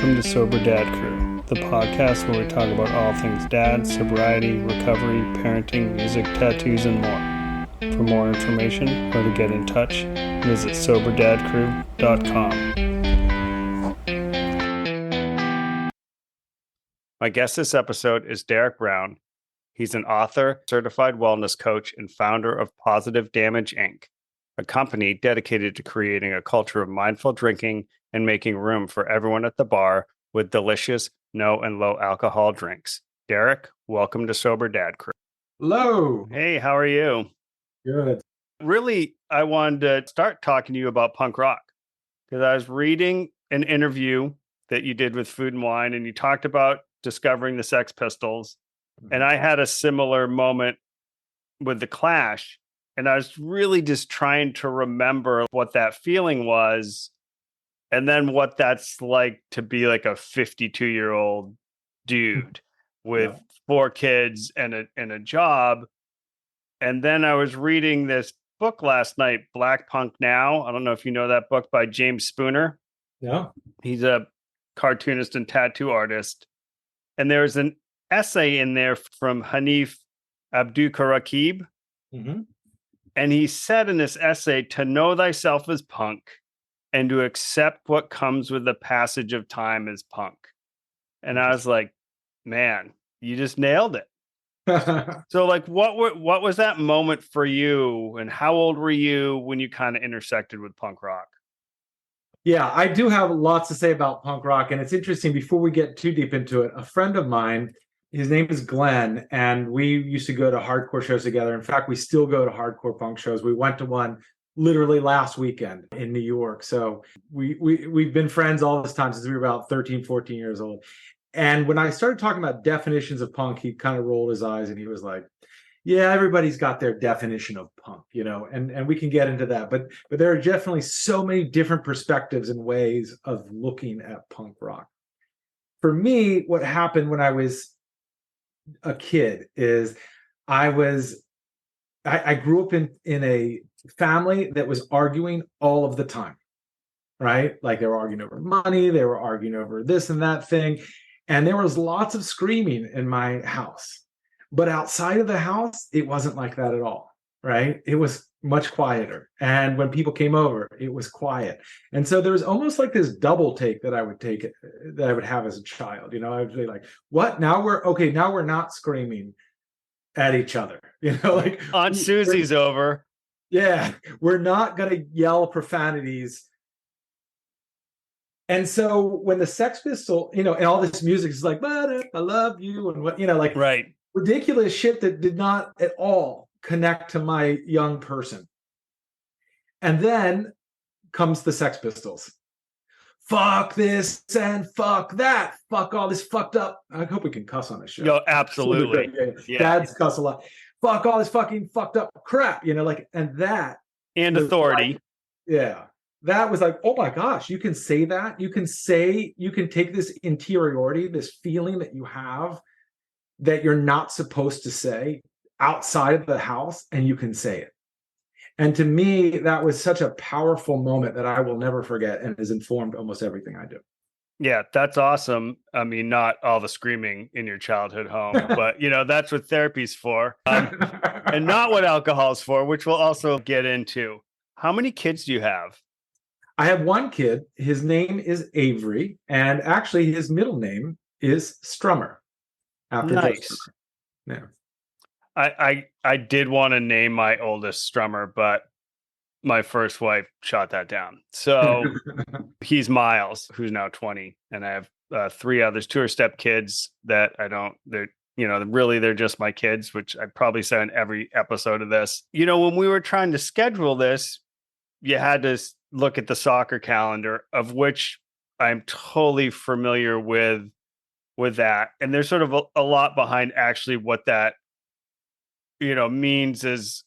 welcome to Sober Dad Crew, the podcast where we talk about all things dad, sobriety, recovery, parenting, music, tattoos, and more. For more information or to get in touch, visit soberdadcrew.com. My guest this episode is Derek Brown. He's an author, certified wellness coach, and founder of Positive Damage Inc., a company dedicated to creating a culture of mindful drinking and making room for everyone at the bar with delicious, no and low alcohol drinks. Derek, welcome to Sober Dad Crew. Hello. Hey, how are you? Good. Really, I wanted to start talking to you about punk rock because I was reading an interview that you did with Food and Wine, and you talked about discovering the Sex Pistols. And I had a similar moment with the Clash, and I was really just trying to remember what that feeling was, and then what that's like to be like a 52-year-old dude with 4 kids and a job. And then I was reading this book last night, Black Punk Now. I don't know if you know that book by James Spooner. Yeah. He's a cartoonist and tattoo artist. And there's an essay in there from Hanif Abdulkarakib. Mm-hmm. And he said in this essay, to know thyself as punk and to accept what comes with the passage of time as punk. And I was like, man, you just nailed it. So like, what was that moment for you, and how old were you when you kind of intersected with punk rock? Yeah, I do have lots to say about punk rock. And it's interesting, before we get too deep into it, a friend of mine, his name is Glenn, and we used to go to hardcore shows together. In fact, we still go to hardcore punk shows. We went to one literally last weekend in New York. So we've been friends all this time since we were about 13, 14 years old. And when I started talking about definitions of punk, he kind of rolled his eyes and he was like, yeah, everybody's got their definition of punk, and we can get into that. But there are definitely so many different perspectives and ways of looking at punk rock. For me, what happened when I was a kid is I grew up in a family that was arguing all of the time, right? Like they were arguing over money, they were arguing over this and that thing. And there was lots of screaming in my house. But outside of the house, it wasn't like that at all, right? It was much quieter. And when people came over, it was quiet. And so there was almost like this double take that I would have as a child. I would be like, what? Now we're not screaming at each other. Like Aunt Susie's over. Yeah, we're not going to yell profanities. And so when the Sex Pistol, and all this music is like, I love you, and what, like right. Ridiculous shit that did not at all connect to my young person. And then comes the Sex Pistols. Fuck this and fuck that. Fuck all this fucked up. I hope we can cuss on this show. Yo, absolutely. Yeah. Dads cuss a lot. Fuck all this fucking fucked up crap, and that. And authority. That was like, oh my gosh, you can say that. You can take this interiority, this feeling that you have that you're not supposed to say outside of the house, and you can say it. And to me, that was such a powerful moment that I will never forget, and has informed almost everything I do. Yeah, that's awesome. I mean, not all the screaming in your childhood home, but that's what therapy's for, and not what alcohol's for, which we'll also get into. How many kids do you have? I have one kid. His name is Avery, and actually his middle name is Strummer. Nice. Yeah. I did want to name my oldest Strummer, but my first wife shot that down. So he's Miles, who's now 20, and I have 3 others. 2 are step kids that they're just my kids, which I probably say in every episode of this. When we were trying to schedule this, you had to look at the soccer calendar, of which I'm totally familiar with that. And there's sort of a lot behind actually what that, means as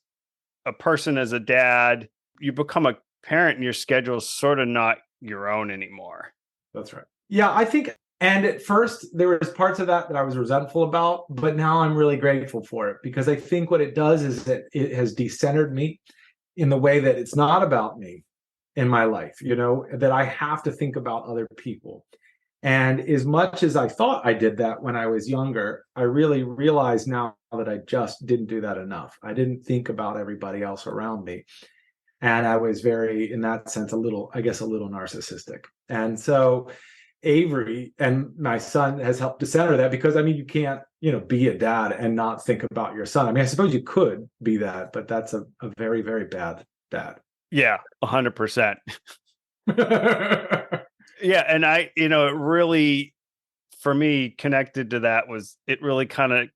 a person, as a dad. You become a parent and your schedule is sort of not your own anymore. That's right. Yeah, I think, and at first there was parts of that I was resentful about, but now I'm really grateful for it, because I think what it does is that it has decentered me in the way that it's not about me in my life, that I have to think about other people. And as much as I thought I did that when I was younger, I really realize now that I just didn't do that enough. I didn't think about everybody else around me. And I was very, in that sense, a little, I guess, a little narcissistic. And so Avery and my son has helped to center that, because I mean, you can't, be a dad and not think about your son. I mean, I suppose you could be that, but that's a very, very bad dad. Yeah, 100%. Yeah. And it really, for me, connected to that was, it really kind of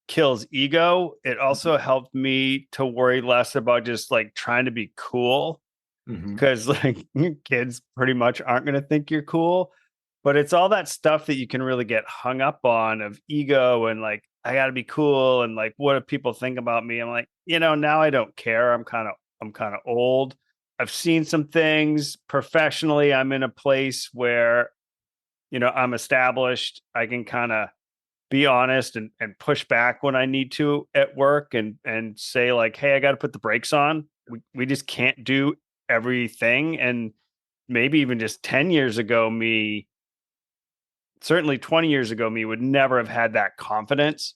kills ego. It also helped me to worry less about just like trying to be cool, because like kids pretty much aren't going to think you're cool. But it's all that stuff that you can really get hung up on, of ego and like, I got to be cool. And like, what do people think about me? I'm like, now I don't care. I'm kind of old. I've seen some things professionally. I'm in a place where, I'm established. I can kind of be honest and push back when I need to at work, and say like, hey, I got to put the brakes on. We just can't do everything. And maybe even just 10 years ago, certainly 20 years ago, me would never have had that confidence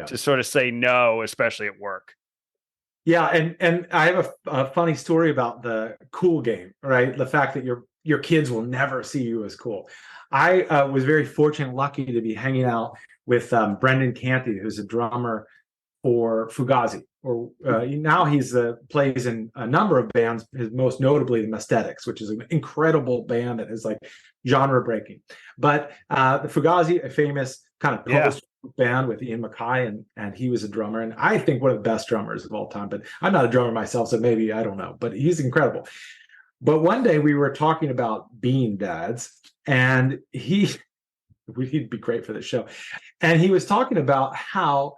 to sort of say no, especially at work. Yeah, and I have a funny story about the cool game, right? The fact that your kids will never see you as cool. I was very fortunate and lucky to be hanging out with Brendan Canty, who's a drummer for Fugazi. Or now he's plays in a number of bands, most notably the Messthetics, which is an incredible band that is like genre breaking. But the Fugazi, a famous kind of post band with Ian MacKaye, and he was a drummer, and I think one of the best drummers of all time. But I'm not a drummer myself, so maybe I don't know. But he's incredible. But one day we were talking about being dads, and he'd be great for the show. And he was talking about how,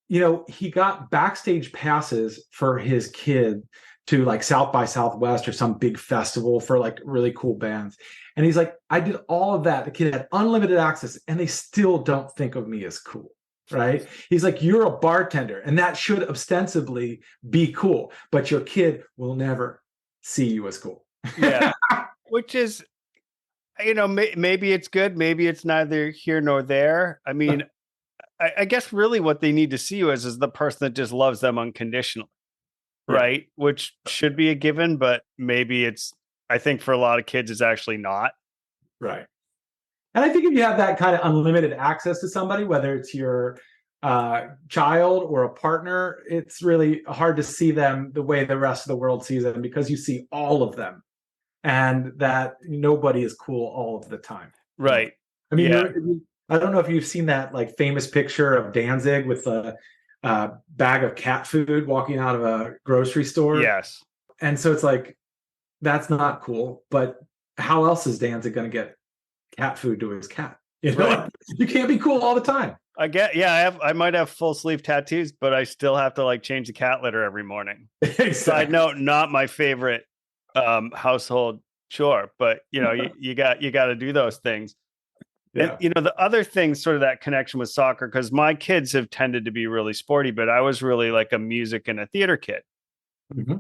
he got backstage passes for his kid to like South by Southwest or some big festival for like really cool bands. And he's like, I did all of that. The kid had unlimited access, and they still don't think of me as cool. Right. He's like, you're a bartender, and that should ostensibly be cool, but your kid will never see you as cool. Yeah. Which is, maybe it's good. Maybe it's neither here nor there. I mean, I guess really what they need to see you as is the person that just loves them unconditionally. Right. Which should be a given, but maybe I think for a lot of kids, it's actually not. Right. And I think if you have that kind of unlimited access to somebody, whether it's your child or a partner, it's really hard to see them the way the rest of the world sees them, because you see all of them, and that nobody is cool all of the time. Right. I mean, I don't know if you've seen that like famous picture of Danzig with a bag of cat food walking out of a grocery store. Yes. And so it's like, that's not cool. But how else is Danzig going to get cat food to his cat? Right. You can't be cool all the time. I might have full sleeve tattoos, but I still have to like change the cat litter every morning. Exactly. Side note, not my favorite household chore, but you got to do those things. Yeah. And the other thing, sort of that connection with soccer, because my kids have tended to be really sporty, but I was really like a music and a theater kid. Mm-hmm.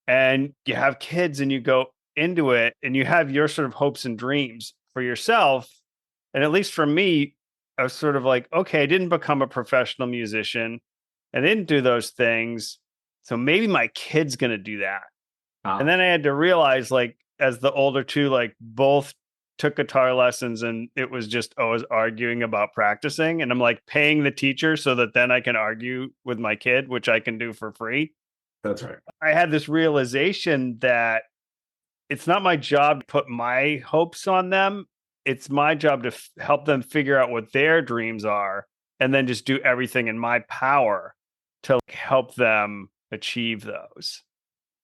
And you have kids and you go into it and you have your sort of hopes and dreams for yourself. And at least for me, I was sort of like, okay, I didn't become a professional musician. I didn't do those things. So maybe my kid's going to do that. And then I had to realize, like, as the older two, like both took guitar lessons, and it was just always arguing about practicing. And I'm like paying the teacher so that then I can argue with my kid, which I can do for free. That's right. I had this realization that it's not my job to put my hopes on them. It's my job to help them figure out what their dreams are, and then just do everything in my power to help them achieve those.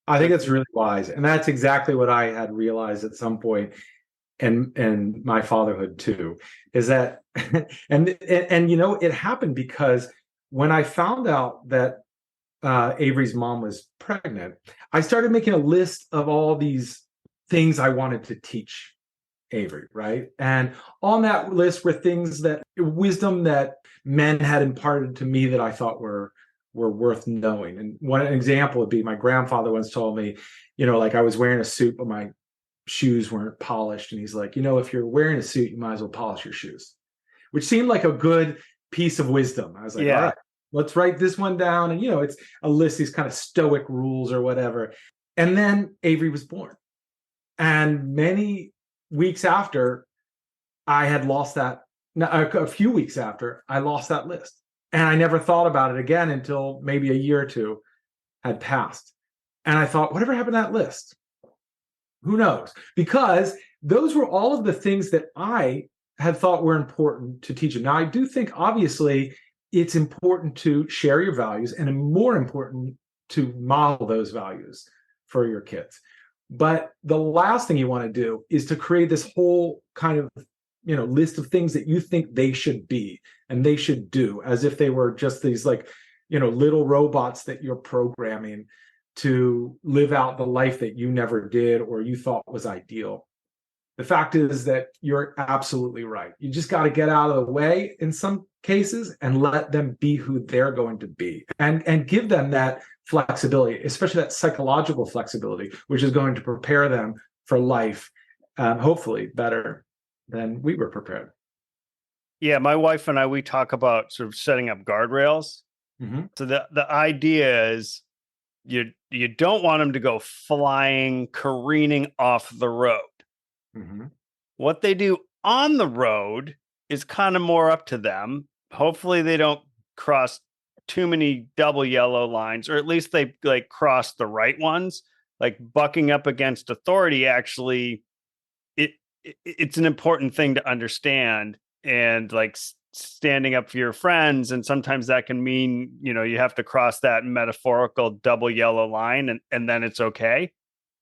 I think that's really wise. And that's exactly what I had realized at some point and my fatherhood too, is that, and it happened because when I found out that Avery's mom was pregnant, I started making a list of all these things I wanted to teach Avery, right? And on that list were things wisdom that men had imparted to me that I thought were worth knowing. And one example would be my grandfather once told me, like I was wearing a suit, but my shoes weren't polished. And he's like, if you're wearing a suit, you might as well polish your shoes, which seemed like a good piece of wisdom. I was like, all Yeah. right, let's write this one down. And, it's a list, these kind of stoic rules or whatever. And then Avery was born. And many weeks after, I had lost that, a few weeks after, I lost that list. And I never thought about it again until maybe a year or two had passed. And I thought, whatever happened to that list? Who knows? Because those were all of the things that I had thought were important to teach them. Now, I do think, obviously, it's important to share your values and more important to model those values for your kids. But the last thing you want to do is to create this whole kind of list of things that you think they should be and they should do, as if they were just these little robots that you're programming to live out the life that you never did or you thought was ideal. The fact is that you're absolutely right. You just got to get out of the way in some cases and let them be who they're going to be, and give them that flexibility, especially that psychological flexibility, which is going to prepare them for life, hopefully better than we were prepared. Yeah, my wife and I, we talk about sort of setting up guardrails. Mm-hmm. So the idea is you don't want them to go flying, careening off the road. Mm-hmm. What they do on the road is kind of more up to them. Hopefully they don't cross too many double yellow lines, or at least they cross the right ones. Like bucking up against authority, actually, it's an important thing to understand, and standing up for your friends. And sometimes that can mean, you have to cross that metaphorical double yellow line, and then it's okay.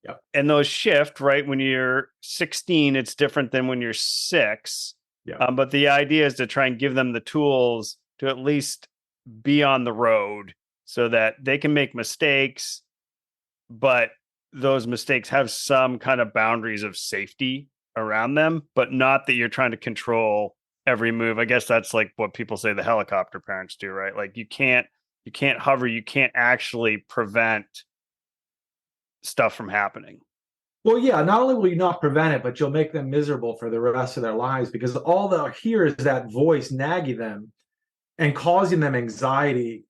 Yep. And those shift, right? When you're 16, it's different than when you're 6. Yeah. But the idea is to try and give them the tools to at least be on the road so that they can make mistakes, but those mistakes have some kind of boundaries of safety around them, but not that you're trying to control every move. I guess that's like what people say the helicopter parents do, right? Like you can't hover, you can't actually prevent stuff from happening. Well, yeah, not only will you not prevent it, but you'll make them miserable for the rest of their lives, because all they'll hear is that voice nagging them and causing them anxiety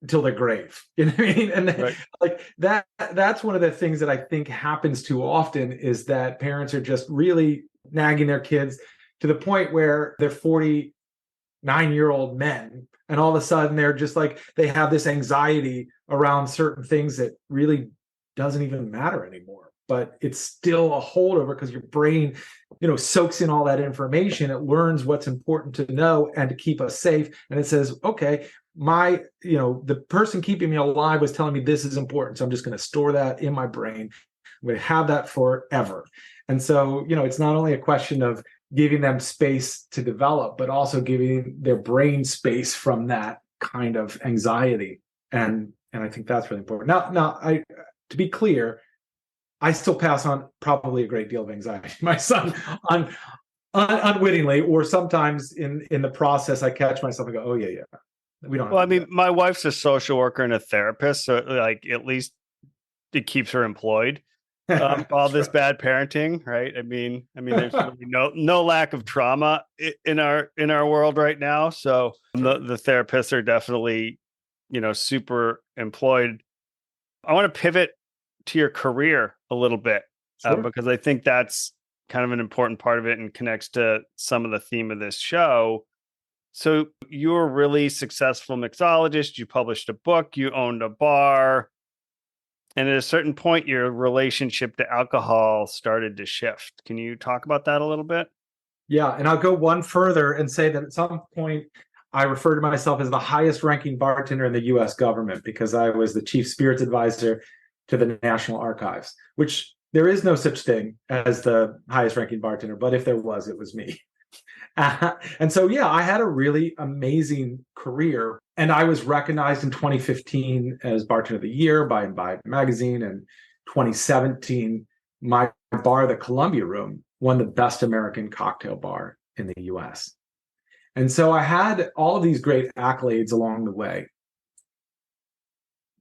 until their grave. You know what I mean? And Right. that's one of the things that I think happens too often, is that parents are just really nagging their kids to the point where they're 49-year-old men, and all of a sudden they're just they have this anxiety around certain things that really doesn't even matter anymore. But it's still a holdover because your brain, soaks in all that information. It learns what's important to know and to keep us safe. And it says, okay, the person keeping me alive was telling me this is important. So I'm just going to store that in my brain. I'm going to have that forever. And so, it's not only a question of giving them space to develop, but also giving their brain space from that kind of anxiety. And I think that's really important. Now, to be clear, I still pass on probably a great deal of anxiety to my son unwittingly, or sometimes in the process, I catch myself and go, "Oh yeah, we don't." Well, I mean, my wife's a social worker and a therapist, so at least it keeps her employed. All this right. bad parenting, right? I mean, there's really no lack of trauma in our world right now. So the therapists are definitely, super employed. I want to pivot to your career a little bit, Sure. because I think that's kind of an important part of it and connects to some of the theme of this show. So you're a really successful mixologist. You published a book, you owned a bar. And at a certain point, your relationship to alcohol started to shift. Can you talk about that a little bit? Yeah, and I'll go one further and say that at some point, I refer to myself as the highest ranking bartender in the US government, because I was the chief spirits advisor to the National Archives, which there is no such thing as the highest ranking bartender, but if there was, it was me. And so, yeah, I had a really amazing career, and I was recognized in 2015 as Bartender of the Year by Imbibe Magazine, and 2017, my bar, the Columbia Room, won the Best American Cocktail Bar in the US. And so I had all of these great accolades along the way,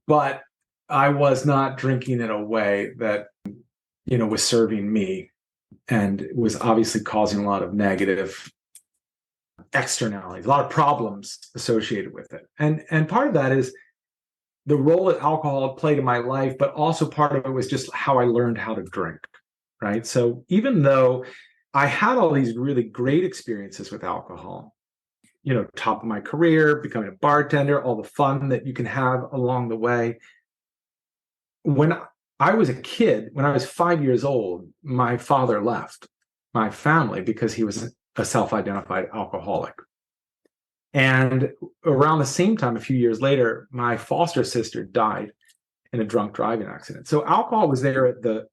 but I was not drinking in a way that, was serving me. and it was obviously causing a lot of negative externalities, a lot of problems associated with it. And part of that is the role that alcohol played in my life, but also part of it was just how I learned how to drink, right? So even though I had all these really great experiences with alcohol, top of my career, becoming a bartender, all the fun that you can have along the way. When I was a kid, when I was 5 years old, my father left my family because he was a self-identified alcoholic. And around the same time, a few years later, my foster sister died in a drunk driving accident. So alcohol was there at the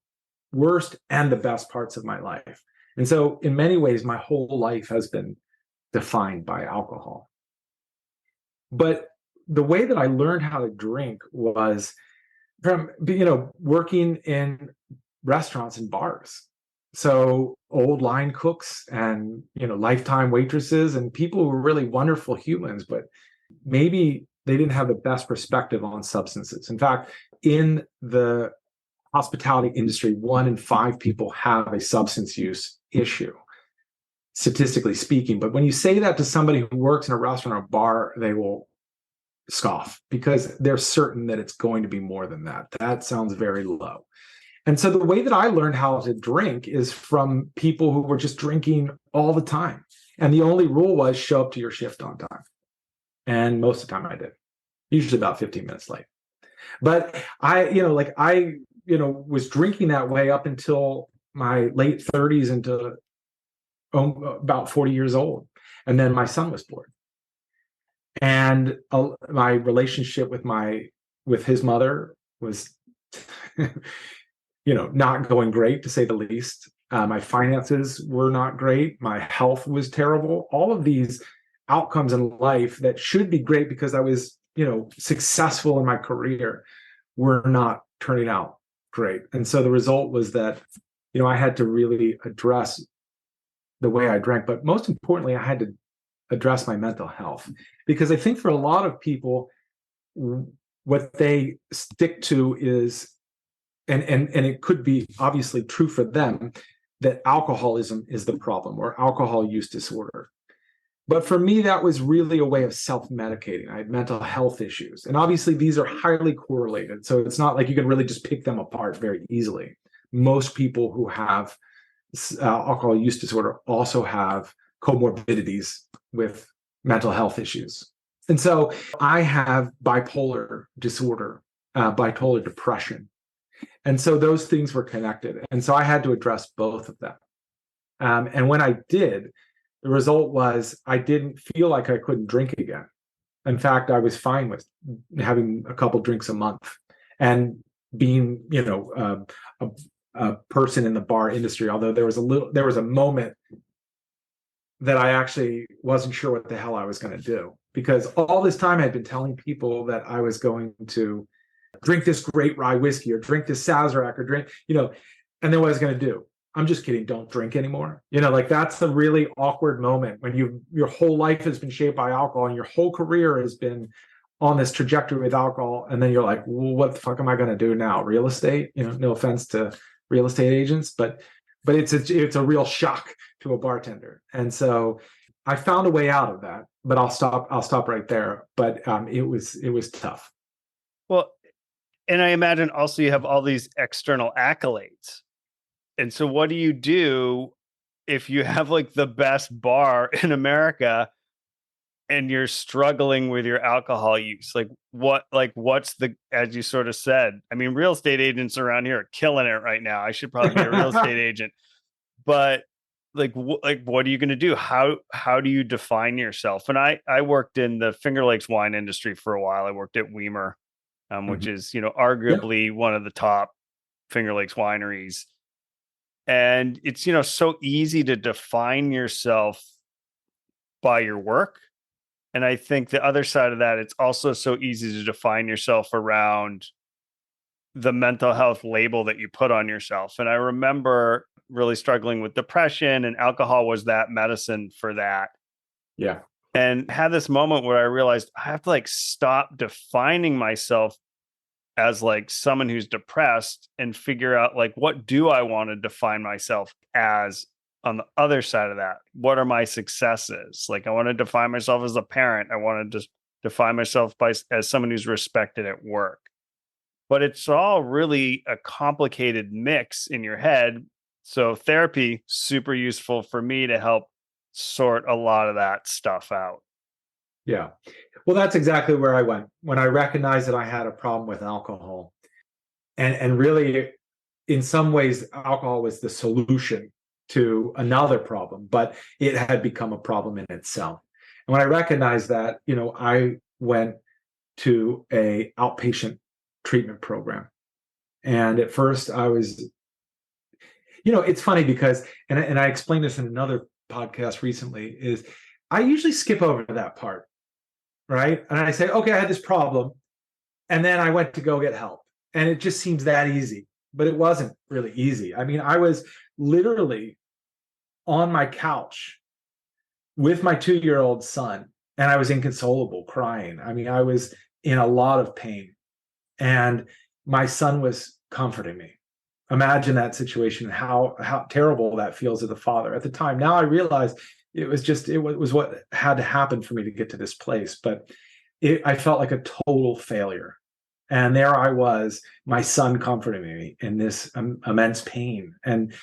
worst and the best parts of my life. And so in many ways, my whole life has been defined by alcohol. But the way that I learned how to drink was from, working in restaurants and bars. So old line cooks and, lifetime waitresses and people who were really wonderful humans, but maybe they didn't have the best perspective on substances. In fact, in the hospitality industry, 1 in 5 people have a substance use issue, statistically speaking. But when you say that to somebody who works in a restaurant or a bar, they will scoff because they're certain that it's going to be more than that. That sounds very low. And so the way that I learned how to drink is from people who were just drinking all the time. And the only rule was show up to your shift on time. And most of the time I did, usually about 15 minutes late. But I was drinking that way up until my late 30s into about 40 years old. And then my son was born. And my relationship with his mother was not going great, to say the least. My finances were not great. My health was terrible. All of these outcomes in life that should be great because I was, successful in my career were not turning out great. And so the result was that, I had to really address the way I drank, but most importantly, I had to address my mental health, because I think for a lot of people, what they stick to is, and it could be obviously true for them, that alcoholism is the problem or alcohol use disorder. But for me, that was really a way of self-medicating. I had mental health issues. And obviously, these are highly correlated. So it's not like you can really just pick them apart very easily. Most people who have alcohol use disorder also have comorbidities with mental health issues. And so I have bipolar disorder, bipolar depression. And so those things were connected. And so I had to address both of them. And when I did, the result was I didn't feel like I couldn't drink again. In fact, I was fine with having a couple drinks a month and being, a person in the bar industry. Although there was a moment that I actually wasn't sure what the hell I was going to do, because all this time I'd been telling people that I was going to drink this great rye whiskey or drink this Sazerac or drink, and then what I was going to do. I'm just kidding. Don't drink anymore. That's a really awkward moment when your whole life has been shaped by alcohol and your whole career has been on this trajectory with alcohol. And then you're like, well, what the fuck am I going to do now? Real estate? No offense to real estate agents, but it's a real shock to a bartender. And so I found a way out of that, but I'll stop right there. But it was tough. Well, and I imagine also you have all these external accolades. And so what do you do if you have like the best bar in America and you're struggling with your alcohol use? What's as you sort of said, I mean, real estate agents around here are killing it right now. I should probably be a real estate agent, but what are you going to do? How do you define yourself? And I worked in the Finger Lakes wine industry for a while. I worked at Weimer, which is, arguably one of the top Finger Lakes wineries. And it's, so easy to define yourself by your work. And I think the other side of that, it's also so easy to define yourself around the mental health label that you put on yourself. And I remember really struggling with depression, and alcohol was that medicine for that. Yeah. And had this moment where I realized I have to stop defining myself as like someone who's depressed and figure out like, what do I want to define myself as on the other side of that? What are my successes? Like, I want to define myself as a parent. I want to just define myself as someone who's respected at work. But it's all really a complicated mix in your head. So therapy, super useful for me to help sort a lot of that stuff out. Yeah. Well, that's exactly where I went when I recognized that I had a problem with alcohol. And really, in some ways, alcohol was the solution to another problem, but it had become a problem in itself. And when I recognized that, I went to a outpatient treatment program. And at first I was, it's funny because, and I explained this in another podcast recently, is I usually skip over that part, right? And I say, okay, I had this problem, and then I went to go get help. And it just seems that easy, but it wasn't really easy. I mean, I was literally on my couch with my 2-year-old son, and I was inconsolable, crying. I mean, I was in a lot of pain, and my son was comforting me. Imagine that situation, how terrible that feels as a father at the time. Now I realize it was what had to happen for me to get to this place, but I felt like a total failure. And there I was, my son comforting me in this immense pain. And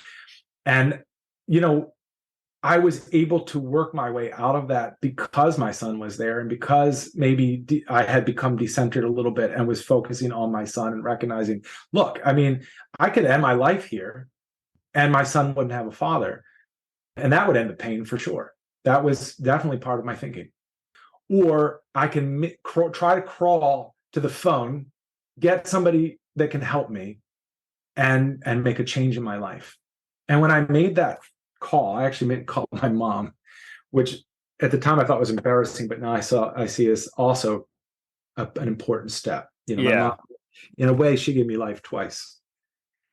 I was able to work my way out of that because my son was there, and because maybe I had become decentered a little bit and was focusing on my son and recognizing, look, I mean, I could end my life here and my son wouldn't have a father, and that would end the pain for sure. That was definitely part of my thinking. Or I can try to crawl to the phone, get somebody that can help me and make a change in my life. And when I made that call, I actually made a call to my mom, which at the time I thought was embarrassing, but now I see as also an important step. My mom, in a way, she gave me life twice.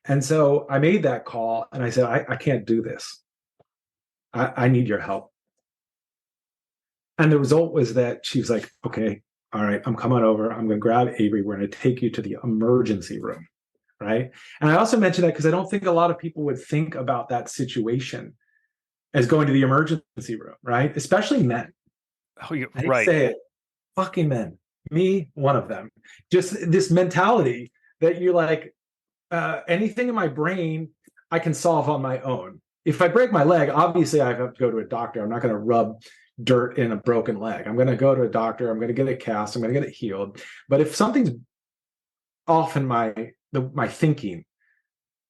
And so I made that call and I said, I can't do this. I need your help. And the result was that she was like, okay, all right, I'm coming over. I'm going to grab Avery. We're going to take you to the emergency room. Right. And I also mentioned that because I don't think a lot of people would think about that situation as going to the emergency room, right? Especially men. Oh, you're I hate right. to say it, fucking men. Me, one of them. Just this mentality that you're like, anything in my brain, I can solve on my own. If I break my leg, obviously I have to go to a doctor. I'm not going to rub dirt in a broken leg. I'm going to go to a doctor. I'm going to get it cast. I'm going to get it healed. But if something's off in my thinking,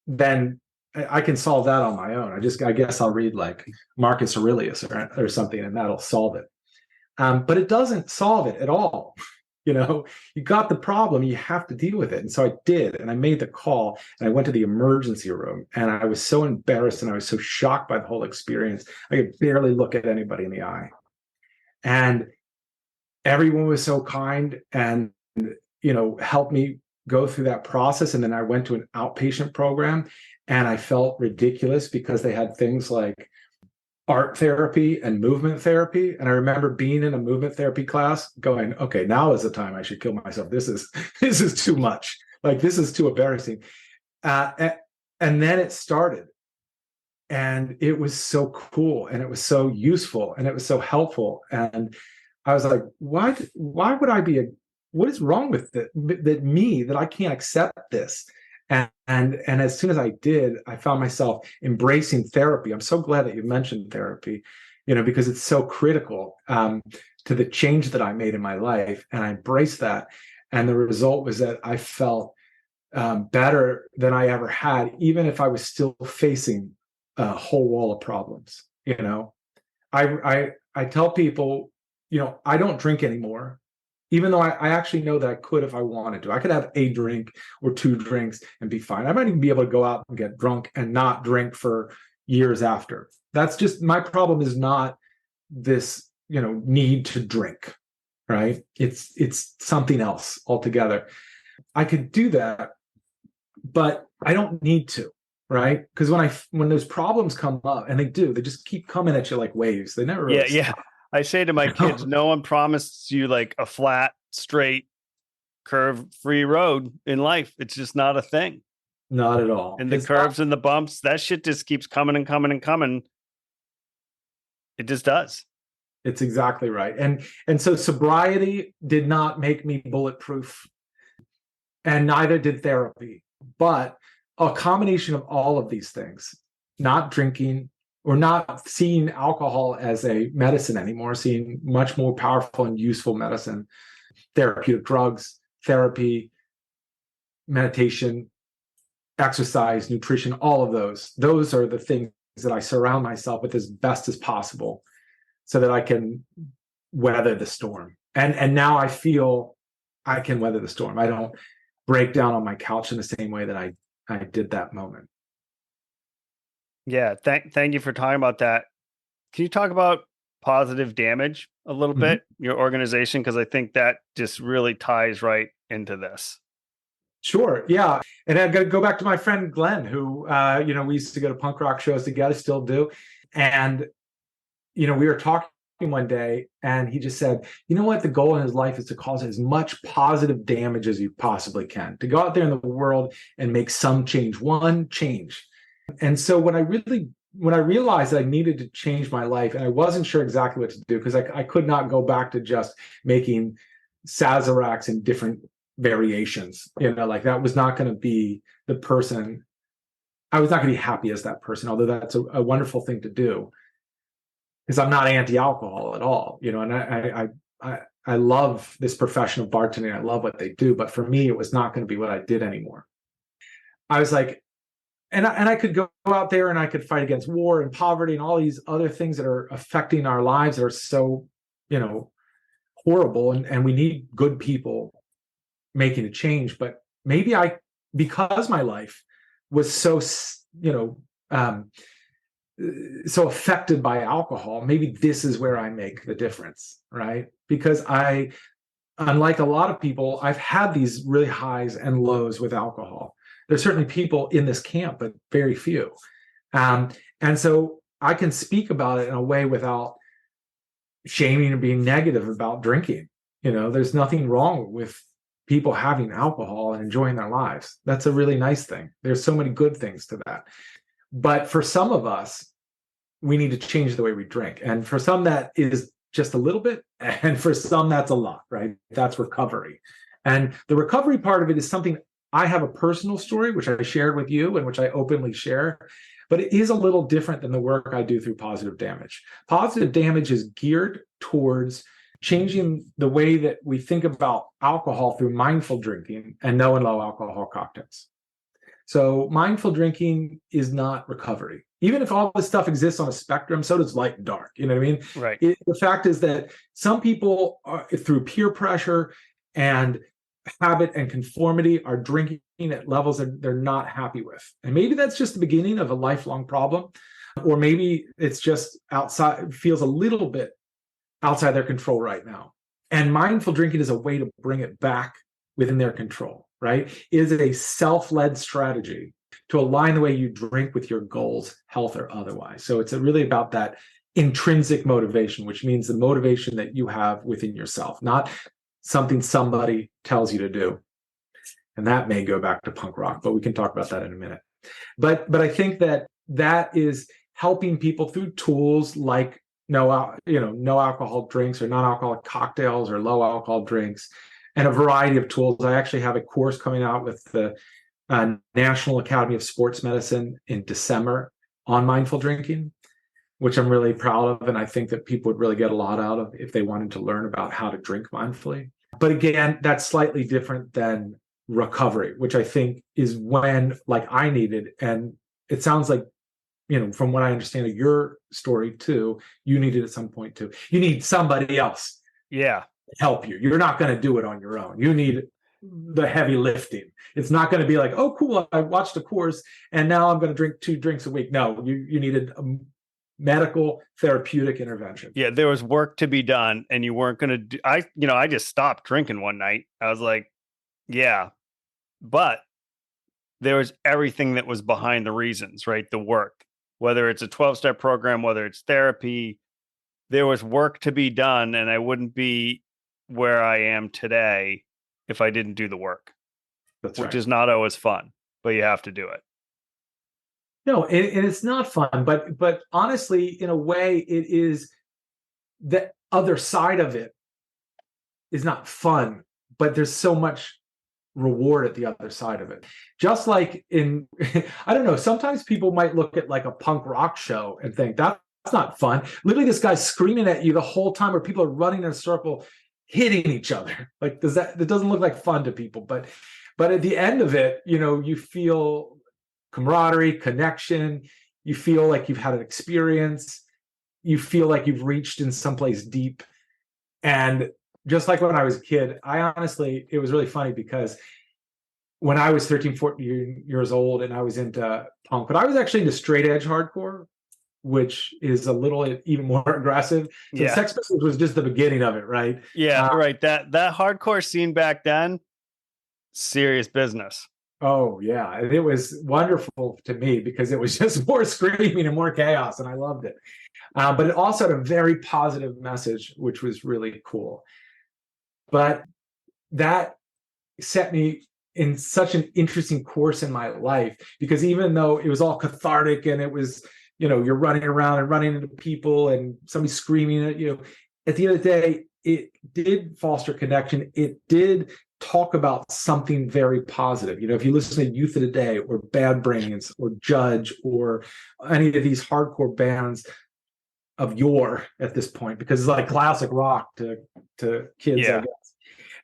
then I can solve that on my own. I guess I'll read like Marcus Aurelius or something, and that'll solve it. But it doesn't solve it at all. You got the problem, you have to deal with it. And so I did, and I made the call, and I went to the emergency room, and I was so embarrassed and I was so shocked by the whole experience. I could barely look at anybody in the eye. And everyone was so kind and, helped me go through that process. And then I went to an outpatient program, and I felt ridiculous because they had things like art therapy and movement therapy. And I remember being in a movement therapy class going, okay, now is the time I should kill myself. This is too much. Like, this is too embarrassing. And then it started, and it was so cool, and it was so useful, and it was so helpful. And I was like, why would I be what is wrong with me that I can't accept this? And as soon as I did, I found myself embracing therapy. I'm so glad that you mentioned therapy, because it's so critical to the change that I made in my life. And I embraced that. And the result was that I felt better than I ever had, even if I was still facing a whole wall of problems. I tell people, I don't drink anymore. Even though I actually know that I could if I wanted to. I could have a drink or 2 drinks and be fine. I might even be able to go out and get drunk and not drink for years after. That's just, my problem is not this, need to drink, right? It's something else altogether. I could do that, but I don't need to, right? Because when those problems come up, and they just keep coming at you like waves. They never really stop. I say to my kids, no one promised you like a flat, straight curve-free road in life. It's just not a thing. Not at all. And the curves and the bumps, that shit just keeps coming and coming and coming. It just does. It's exactly right. And so sobriety did not make me bulletproof, and neither did therapy. But a combination of all of these things, not drinking or not seeing alcohol as a medicine anymore, seeing much more powerful and useful medicine, therapeutic drugs, therapy, meditation, exercise, nutrition, all of those are the things that I surround myself with as best as possible so that I can weather the storm. And now I feel I can weather the storm. I don't break down on my couch in the same way that I did that moment. Yeah. Thank you for talking about that. Can you talk about positive damage a little bit, your organization? Because I think that just really ties right into this. Sure. Yeah. And I've got to go back to my friend Glenn, who, we used to go to punk rock shows together, still do. And, we were talking one day and he just said, you know what? The goal in his life is to cause as much positive damage as you possibly can, to go out there in the world and make some change, one change. And so when I realized that I needed to change my life and I wasn't sure exactly what to do, because I could not go back to just making Sazeracs in different variations, like that was not going to be the person. I was not going to be happy as that person, although that's a wonderful thing to do, because I'm not anti-alcohol at all, and I love this profession of bartending. I love what they do, but for me, it was not going to be what I did anymore. I was like, and I could go out there and I could fight against war and poverty and all these other things that are affecting our lives that are so, horrible. And we need good people making a change. But maybe because my life was so, so affected by alcohol, maybe this is where I make the difference, right? Because unlike a lot of people, I've had these really highs and lows with alcohol. There's certainly people in this camp, but very few. And so I can speak about it in a way without shaming or being negative about drinking. There's nothing wrong with people having alcohol and enjoying their lives. That's a really nice thing. There's so many good things to that. But for some of us, we need to change the way we drink. And for some, that is just a little bit. And for some, that's a lot, right? That's recovery. And the recovery part of it is something I have a personal story, which I shared with you and which I openly share, but it is a little different than the work I do through Positive Damage. Positive Damage is geared towards changing the way that we think about alcohol through mindful drinking and no and low alcohol cocktails. So mindful drinking is not recovery. Even if all this stuff exists on a spectrum, so does light and dark. You know what I mean? Right. The fact is that some people are, through peer pressure and habit and conformity, are drinking at levels that they're not happy with. And maybe that's just the beginning of a lifelong problem. Or maybe it's just feels a little bit outside their control right now. And mindful drinking is a way to bring it back within their control, right? It is a self-led strategy to align the way you drink with your goals, health or otherwise. So it's really about that intrinsic motivation, which means the motivation that you have within yourself, not something somebody tells you to do. And that may go back to punk rock, but we can talk about that in a minute. But I think that is helping people through tools like no alcohol drinks or non-alcoholic cocktails or low alcohol drinks, and a variety of tools. I actually have a course coming out with the National Academy of Sports Medicine in December on mindful drinking, which I'm really proud of. And I think that people would really get a lot out of if they wanted to learn about how to drink mindfully. But again, that's slightly different than recovery, which I think is when, like, I needed, and it sounds like, from what I understand of your story too, you needed at some point too. You need somebody else. Yeah. To help you. You're not going to do it on your own. You need the heavy lifting. It's not going to be like, oh, cool, I watched a course and now I'm going to drink 2 drinks a week. No, you needed a medical therapeutic intervention. Yeah, there was work to be done, and you weren't going to do. I just stopped drinking one night. I was like, yeah, but there was everything that was behind the reasons, right? The work, whether it's a 12-step program, whether it's therapy, there was work to be done, and I wouldn't be where I am today if I didn't do the work, That's which right. is not always fun, but you have to do it. No, and it's not fun, but honestly, in a way, it is the other side of it is not fun, but there's so much reward at the other side of it. Just like in, I don't know, sometimes people might look at like a punk rock show and think that's not fun. Literally, this guy's screaming at you the whole time, or people are running in a circle, hitting each other. Like, that doesn't look like fun to people, but at the end of it, you feel camaraderie, connection. You feel like you've had an experience. You feel like you've reached in someplace deep. And just like when I was a kid, it was really funny because when I was 13, 14 years old and I was into punk, but I was actually into straight edge hardcore, which is a little even more aggressive. So the Yeah. Sex Pistols was just the beginning of it, right? Yeah, right. That hardcore scene back then, serious business. Oh yeah, it was wonderful to me because it was just more screaming and more chaos, and I loved it. But it also had a very positive message, which was really cool. But that set me in such an interesting course in my life, because even though it was all cathartic and it was, you're running around and running into people and somebody screaming at you, at the end of the day, it did foster connection. It did talk about something very positive. If you listen to Youth of the Day or Bad Brains or Judge or any of these hardcore bands of yore at this point, because it's like classic rock to kids, Yeah.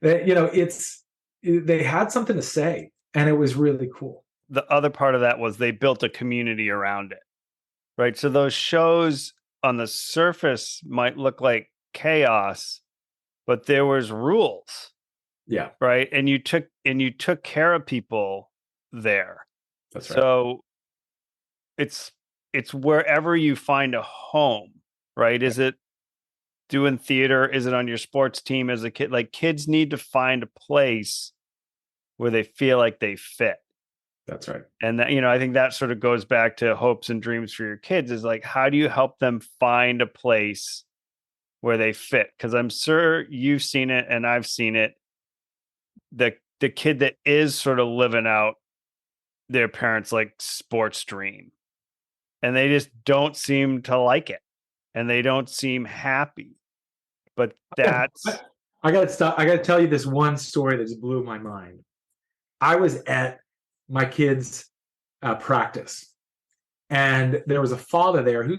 I guess. They had something to say, and it was really cool. The other part of that was they built a community around it, right? So those shows on the surface might look like chaos, but there was rules, Yeah, right? And you took care of people there. that's right. So it's wherever you find a home, right? Is it doing theater? Is it on your sports team as a kid? Like, kids need to find a place where they feel like they fit. That's right. And that, I think that sort of goes back to hopes and dreams for your kids, is like, how do you help them find a place where they fit? Because I'm sure you've seen it and I've seen it. The kid that is sort of living out their parents' like sports dream, and they just don't seem to like it, and they don't seem happy. But that's I gotta stop. I gotta tell you this one story that just blew my mind. I was at my kids' practice, and there was a father there who,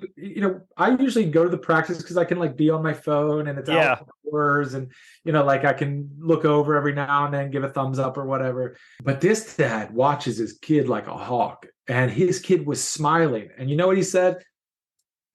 I usually go to the practice because I can like be on my phone and it's outdoors, and like I can look over every now and then, give a thumbs up or whatever. But this dad watches his kid like a hawk, and his kid was smiling, and you know what he said?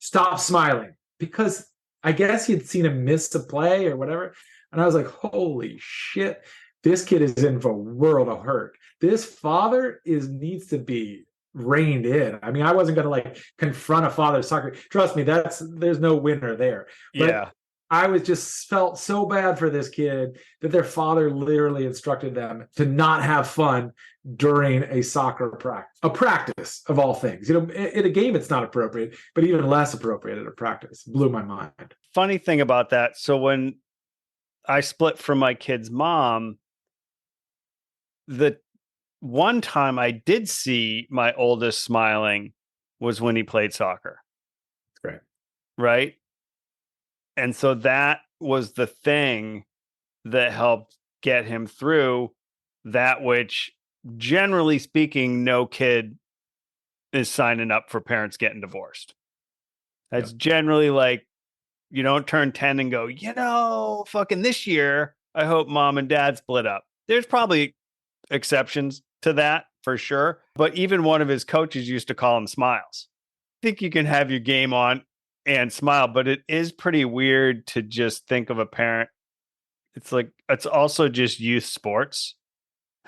Stop smiling, because I guess he'd seen him miss a play or whatever. And I was like, holy shit, this kid is in for a world of hurt. This father needs to be reined in. I mean, I wasn't going to like confront a father's soccer. Trust me, there's no winner there. But yeah. I was just felt so bad for this kid that their father literally instructed them to not have fun during a soccer practice, a practice of all things. In a game, it's not appropriate, but even less appropriate at a practice. Blew my mind. Funny thing about that. So when I split from my kid's mom, the one time I did see my oldest smiling was when he played soccer. That's great. Right. And so that was the thing that helped get him through that, which, generally speaking, no kid is signing up for parents getting divorced. That's generally like, you don't turn 10 and go, fucking this year, I hope mom and dad split up. There's probably exceptions to that for sure. But even one of his coaches used to call him Smiles. I think you can have your game on and smile, but it is pretty weird to just think of a parent. It's like, it's also just youth sports.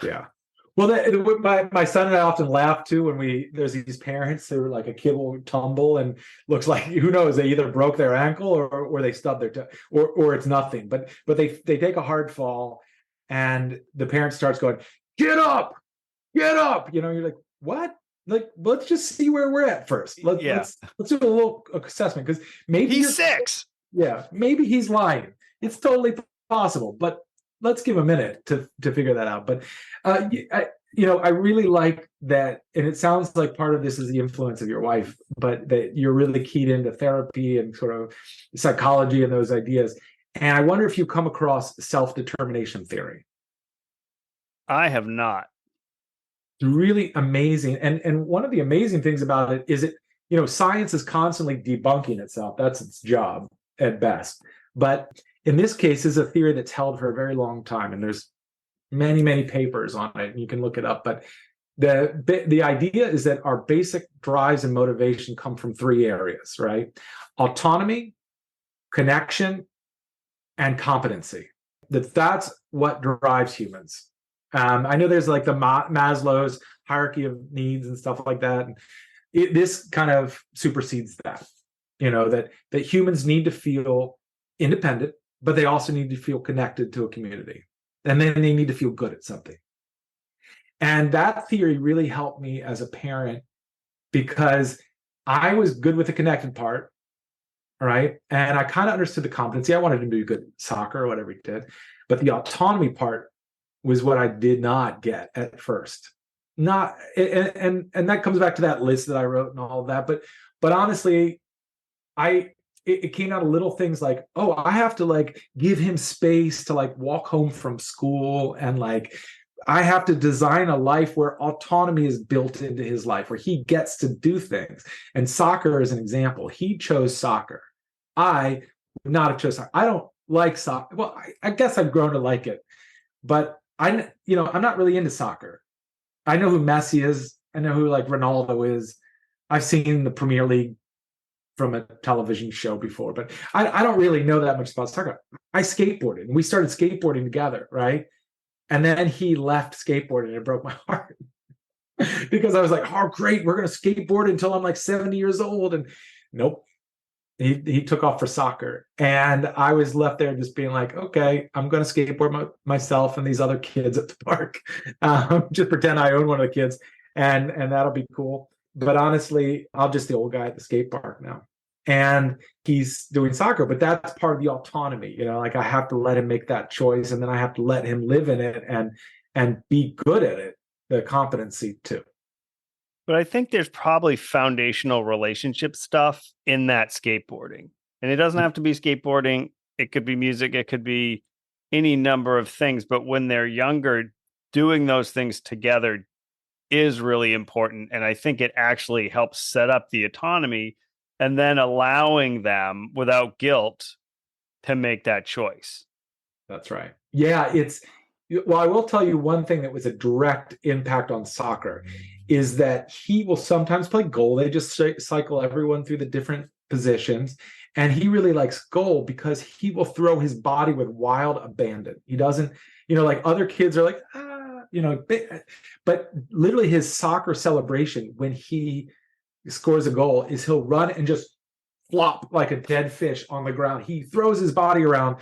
Yeah. Well, my son and I often laugh too when there's these parents who are like, a kid will tumble and looks like, who knows, they either broke their ankle or they stubbed their toe, or it's nothing. But they take a hard fall, and the parent starts going, get up. You're like, what? Like, let's just see where we're at first. Let's do a little assessment, because maybe he's 6. Yeah, maybe he's lying. It's totally possible, but let's give a minute to figure that out. But I really like that, and it sounds like part of this is the influence of your wife, but that you're really keyed into therapy and sort of psychology and those ideas. And I wonder if you come across self-determination theory. I have not. It's really amazing. And one of the amazing things about it is science is constantly debunking itself. That's its job at best. But in this case, is a theory that's held for a very long time. And there's many, many papers on it. And you can look it up. But the idea is that our basic drives and motivation come from three areas, right? Autonomy, connection, and competency. That's what drives humans. I know there's like the Maslow's hierarchy of needs and stuff like that. And this kind of supersedes that, that humans need to feel independent, but they also need to feel connected to a community. And then they need to feel good at something. And that theory really helped me as a parent because I was good with the connected part, right? And I kind of understood the competency. I wanted him to be good at soccer or whatever he did. But the autonomy part was what I did not get at first. Not and that comes back to that list that I wrote and all of that. But honestly, it came out of little things like, oh, I have to like give him space to like walk home from school, and like I have to design a life where autonomy is built into his life, where he gets to do things. And soccer is an example. He chose soccer. I would not have chosen soccer. I don't like soccer. Well, I guess I've grown to like it, but I'm not really into soccer. I know who Messi is. I know who like Ronaldo is. I've seen the Premier League from a television show before, but I don't really know that much about soccer. I skateboarded, and we started skateboarding together, right? And then he left skateboarding, and it broke my heart because I was like, "Oh, great, we're going to skateboard until I'm like 70 years old." And nope, he took off for soccer, and I was left there just being like, okay, I'm going to skateboard myself and these other kids at the park. Just pretend I own one of the kids, and that'll be cool. But honestly, I'm just the old guy at the skate park now, and he's doing soccer. But that's part of the autonomy, like I have to let him make that choice, and then I have to let him live in it and be good at it, the competency too. But I think there's probably foundational relationship stuff in that skateboarding. And it doesn't have to be skateboarding. It could be music. It could be any number of things. But when they're younger, doing those things together is really important. And I think it actually helps set up the autonomy and then allowing them without guilt to make that choice. That's right. Yeah, well, I will tell you one thing that was a direct impact on soccer is that he will sometimes play goal. They just cycle everyone through the different positions. And he really likes goal because he will throw his body with wild abandon. He doesn't, like other kids are like, but literally his soccer celebration when he scores a goal is he'll run and just flop like a dead fish on the ground. He throws his body around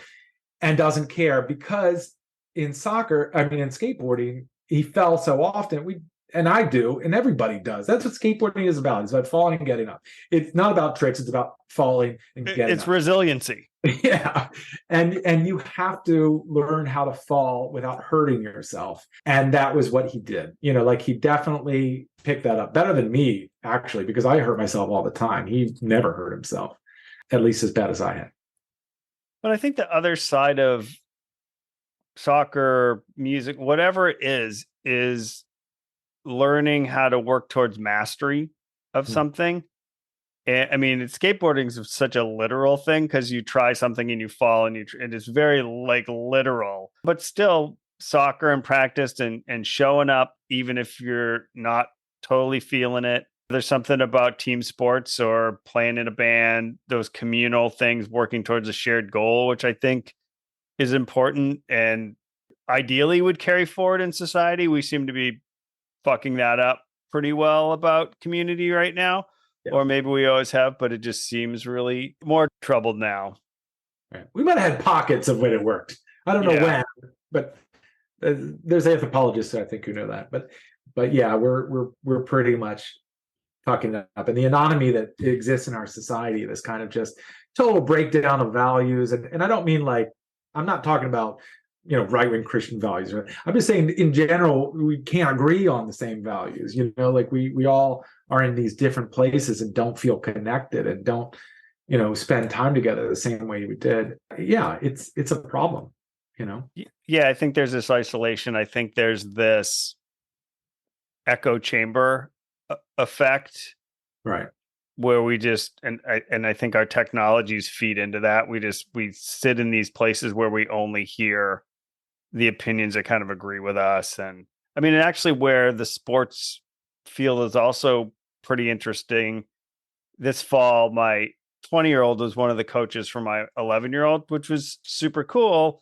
and doesn't care because in skateboarding, he fell so often. And I do, and everybody does. That's what skateboarding is about. It's about falling and getting up. It's not about tricks. It's about falling and getting up. It's resiliency. Yeah. And you have to learn how to fall without hurting yourself. And that was what he did. Like he definitely picked that up better than me, actually, because I hurt myself all the time. He never hurt himself, at least as bad as I had. But I think the other side of soccer, music, whatever it is learning how to work towards mastery of something. And I mean, skateboarding is such a literal thing because you try something and you fall and it's very like literal, but still soccer and practice and showing up, even if you're not totally feeling it. There's something about team sports or playing in a band, those communal things, working towards a shared goal, which I think is important and ideally would carry forward in society. We seem to be fucking that up pretty well about community right now. Yeah. Or maybe we always have, but it just seems really more troubled now. Right. We might have had pockets of when it worked. I don't know when, but there's anthropologists I think who know that. But yeah, we're pretty much fucking it up. And the anonymity that exists in our society, this kind of just total breakdown of values. And I don't mean like, I'm not talking about right-wing Christian values. I'm just saying in general, we can't agree on the same values. Like we all are in these different places and don't feel connected and don't, spend time together the same way we did. Yeah, it's a problem, Yeah, I think there's this isolation. I think there's this echo chamber effect. Right. Where we just and I think our technologies feed into that. We sit in these places where we only hear the opinions that kind of agree with us. And I mean, and actually where the sports field is also pretty interesting. This fall, my 20-year-old was one of the coaches for my 11-year-old, which was super cool.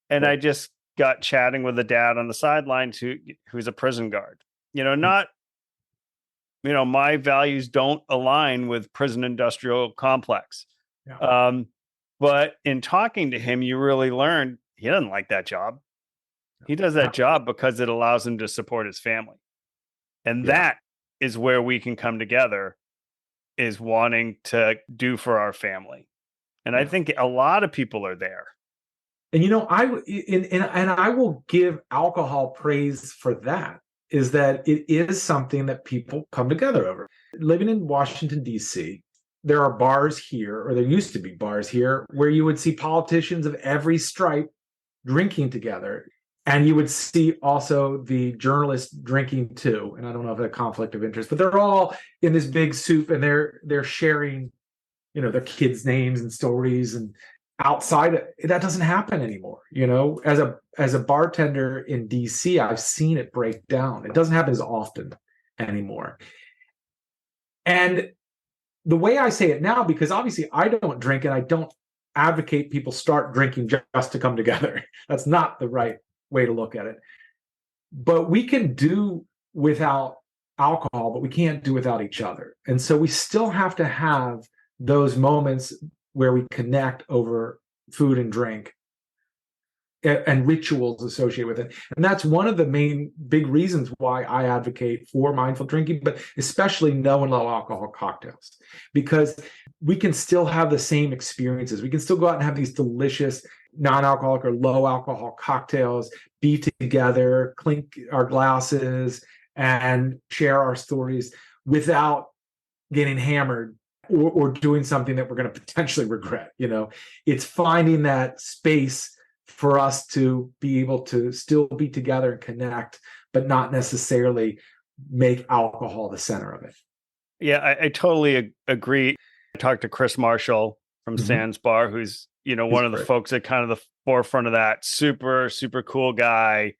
And Cool. I just got chatting with a dad on the sidelines who's a prison guard. Not my values don't align with prison industrial complex. Yeah. But in talking to him, you really learn he doesn't like that job. He does that job because it allows him to support his family. And that is where we can come together, is wanting to do for our family. And I think a lot of people are there. And I will give alcohol praise for that, is that it is something that people come together over. Living in Washington, D.C., there are bars here, or there used to be bars here, where you would see politicians of every stripe drinking together. And you would see also the journalists drinking too. And I don't know if it's a conflict of interest, but they're all in this big soup and they're sharing, their kids' names and stories. And outside, that doesn't happen anymore. As a bartender in DC, I've seen it break down. It doesn't happen as often anymore. And the way I say it now, because obviously I don't drink and I don't advocate people start drinking just to come together. That's not the right way to look at it. But we can do without alcohol, but we can't do without each other. And so we still have to have those moments where we connect over food and drink and rituals associated with it. And that's one of the main big reasons why I advocate for mindful drinking, but especially no and low alcohol cocktails, because we can still have the same experiences. We can still go out and have these delicious non-alcoholic or low alcohol cocktails, be together, clink our glasses, and share our stories without getting hammered or doing something that we're going to potentially regret. It's finding that space for us to be able to still be together and connect, but not necessarily make alcohol the center of it. Yeah, I totally agree. I talked to Chris Marshall from Sands Bar, who's, one of the folks at kind of the forefront of that. Super, super cool guy.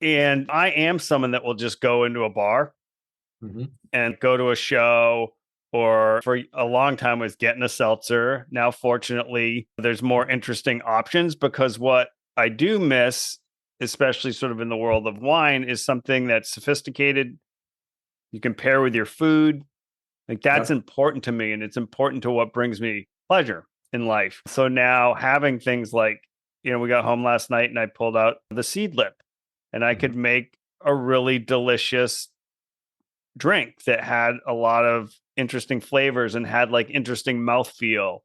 And I am someone that will just go into a bar and go to a show, or for a long time was getting a seltzer. Now, fortunately, there's more interesting options, because what I do miss, especially sort of in the world of wine, is something that's sophisticated. You can pair with your food. Like that's important to me, and it's important to what brings me pleasure in life. So now having things like, we got home last night and I pulled out the seed lip, and I could make a really delicious drink that had a lot of interesting flavors and had like interesting mouthfeel.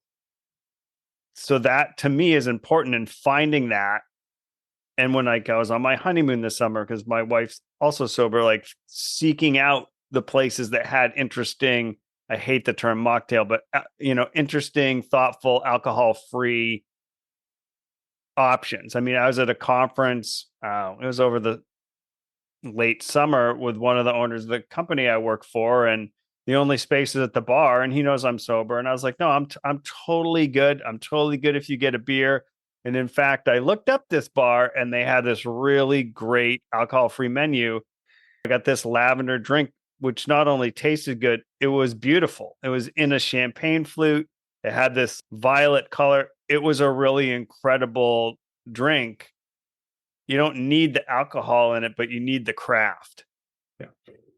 So that to me is important in finding that. And when I was on my honeymoon this summer, because my wife's also sober, like seeking out the places that had interesting, I hate the term mocktail, but interesting, thoughtful, alcohol-free options. I mean, I was at a conference, it was over the late summer, with one of the owners of the company I work for, and the only space is at the bar, and he knows I'm sober. And I was like, no, I'm totally good. I'm totally good if you get a beer. And in fact, I looked up this bar and they had this really great alcohol-free menu. I got this lavender drink, which not only tasted good, it was beautiful. It was in a champagne flute. It had this violet color. It was a really incredible drink. You don't need the alcohol in it, but you need the craft. Yeah.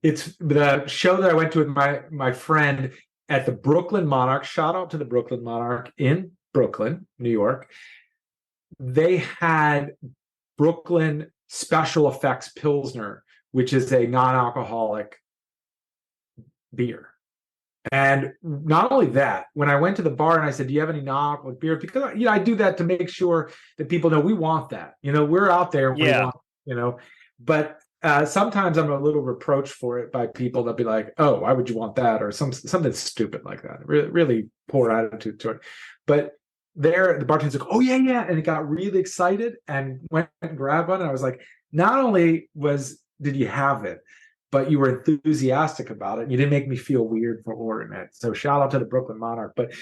It's the show that I went to with my friend at the Brooklyn Monarch. Shout out to the Brooklyn Monarch in Brooklyn, New York. They had Brooklyn Special Effects Pilsner, which is a non-alcoholic beer. And not only that, when I went to the bar and I said, "Do you have any non-alcoholic beer?" Because I do that to make sure that people know we want that. We're out there and we Yeah. want, But sometimes I'm a little reproached for it by people that be like, "Oh, why would you want that?" or something stupid like that. Really, really poor attitude to it. But there, the bartender's like, "Oh yeah, yeah," and it got really excited and went and grabbed one. And I was like, "Not only did you have it, but you were enthusiastic about it. And you didn't make me feel weird for ordering it." So shout out to the Brooklyn Monarch. But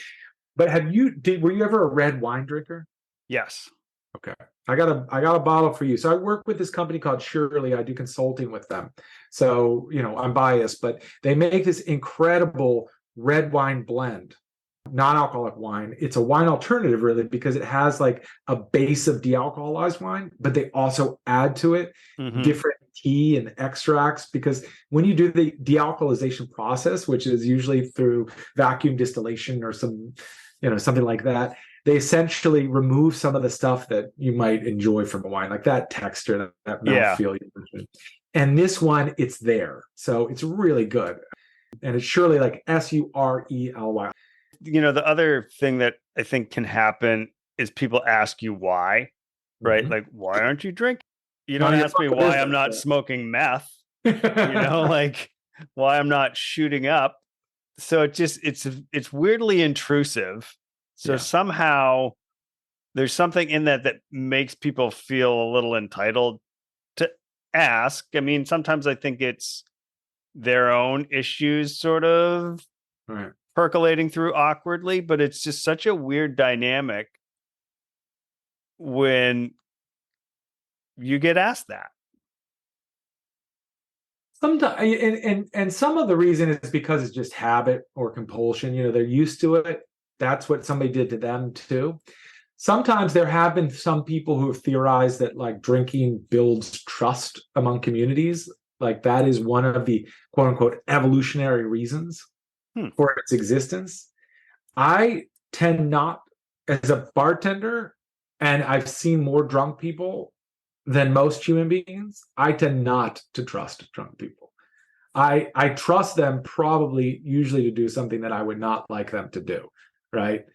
were you ever a red wine drinker? Yes. Okay. I got a bottle for you. So I work with this company called Shirley. I do consulting with them. So, I'm biased, but they make this incredible red wine blend, non-alcoholic wine. It's a wine alternative really because it has like a base of de-alcoholized wine, but they also add to it different tea and extracts, because when you do the de-alcoholization process, which is usually through vacuum distillation or something like that, they essentially remove some of the stuff that you might enjoy from a wine, like that texture, that Yeah. mouthfeel. And this one, it's there. So it's really good. And it's surely like Surely. The other thing that I think can happen is people ask you why, right? Mhm. Like, why aren't you drinking? You None don't of your ask me fucking why I'm not business. smoking meth, Yeah. like why I'm not shooting up. So it's weirdly intrusive. So Yeah. somehow there's something in that makes people feel a little entitled to ask. I mean, sometimes I think it's their own issues sort of Right. percolating through awkwardly, but it's just such a weird dynamic when you get asked that. Sometimes, and some of the reason is because it's just habit or compulsion. They're used to it. That's what somebody did to them too. Sometimes there have been some people who have theorized that like drinking builds trust among communities. Like that is one of the quote unquote evolutionary reasons for its existence. I tend not, as a bartender, and I've seen more drunk people than most human beings, I tend not to trust drunk people. I trust them probably usually to do something that I would not like them to do, right?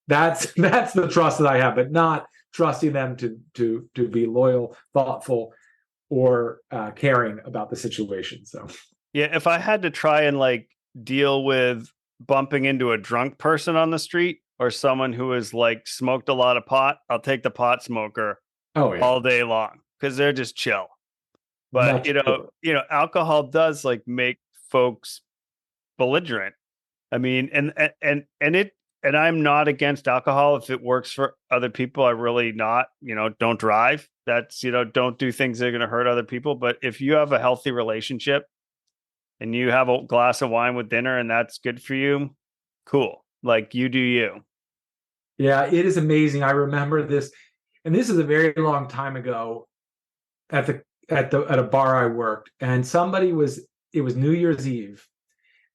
That's the trust that I have, but not trusting them to be loyal, thoughtful, or caring about the situation. So Yeah, if I had to try and like deal with bumping into a drunk person on the street or someone who has like smoked a lot of pot, I'll take the pot smoker oh yeah, all day long because they're just chill. But much alcohol does like make folks belligerent. I mean, and I'm not against alcohol if it works for other people. I really not, don't drive. That's, don't do things that are going to hurt other people. But if you have a healthy relationship and you have a glass of wine with dinner and that's good for you, cool. Like you do you. Yeah, it is amazing. I remember this, and this is a very long time ago at a bar I worked, and it was New Year's Eve,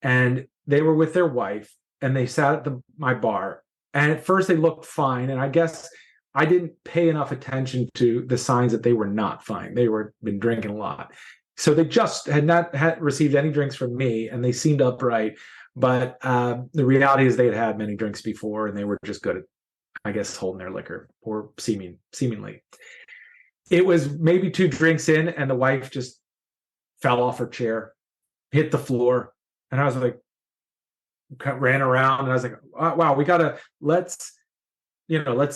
and they were with their wife, and they sat at my bar, and at first they looked fine, and I guess I didn't pay enough attention to the signs that they were not fine. They were been drinking a lot, so they just had not had received any drinks from me, and they seemed upright. But the reality is they had many drinks before, and they were just good at, I guess, holding their liquor, or seemingly. It was maybe two drinks in, and the wife just fell off her chair, hit the floor, and I was like, ran around, and I was like, wow, let's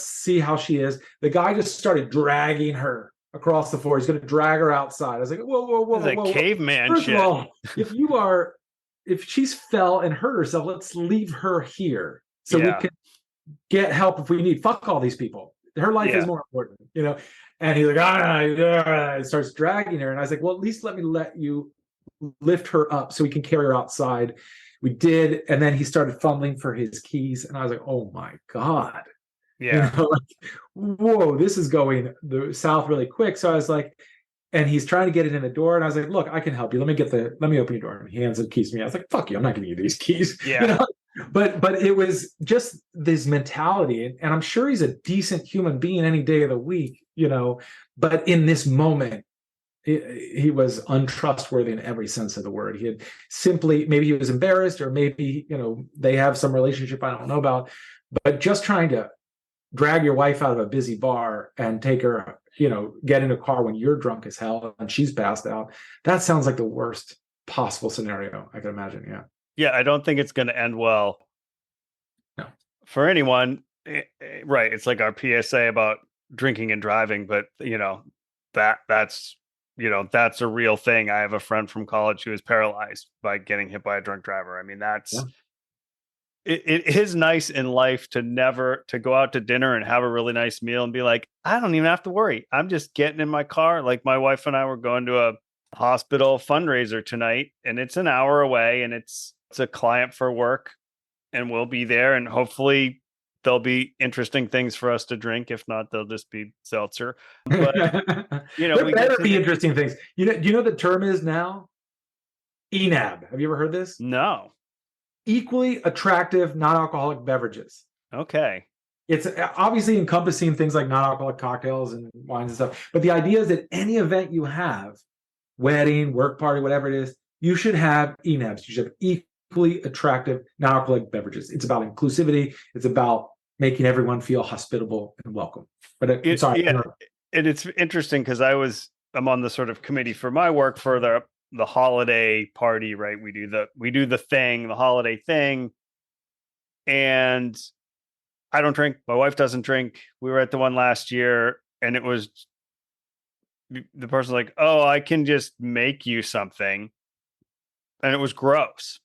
see how she is. The guy just started dragging her across the floor. He's going to drag her outside. I was like, whoa, whoa, whoa, This is whoa, like caveman First shit. of all, if she's fell and hurt herself, let's leave her here so we can get help if we need. Fuck all these people. Her life is more important. And he's like, starts dragging her. And I was like, well, at least let you lift her up so we can carry her outside. We did. And then he started fumbling for his keys. And I was like, oh my God. Yeah. Whoa, this is going south really quick. So I was like, and he's trying to get it in the door. And I was like, look, I can help you. Let me open your door. And he hands the keys to me. I was like, fuck you. I'm not giving you these keys. Yeah. But it was just this mentality. And I'm sure he's a decent human being any day of the week, but in this moment, he was untrustworthy in every sense of the word. He had simply, maybe he was embarrassed, or maybe, they have some relationship I don't know about, but just trying to drag your wife out of a busy bar and take her, get in a car when you're drunk as hell and she's passed out. That sounds like the worst possible scenario I can imagine. Yeah. Yeah, I don't think it's going to end well No. for anyone. Right. It's like our PSA about drinking and driving, but that's that's a real thing. I have a friend from college who was paralyzed by getting hit by a drunk driver. I mean, Yeah. it is nice in life to go out to dinner and have a really nice meal and be like, I don't even have to worry. I'm just getting in my car. Like my wife and I were going to a hospital fundraiser tonight, and it's an hour away, and it's a client for work, and we'll be there, and hopefully there'll be interesting things for us to drink. If not, they'll just be seltzer. But there better be interesting things. Do you know the term is now? ENAB. Have you ever heard this? No. Equally attractive non-alcoholic beverages. Okay. It's obviously encompassing things like non-alcoholic cocktails and wines and stuff. But the idea is that any event you have, wedding, work party, whatever it is, you should have ENABs. You should have equally attractive non-alcoholic beverages. It's about inclusivity. It's about making everyone feel hospitable and welcome. But sorry. Yeah. And it's interesting because I'm on the sort of committee for my work for the holiday party, right? We do the holiday thing. And I don't drink. My wife doesn't drink. We were at the one last year, and it was the person's like, oh, I can just make you something. And it was gross.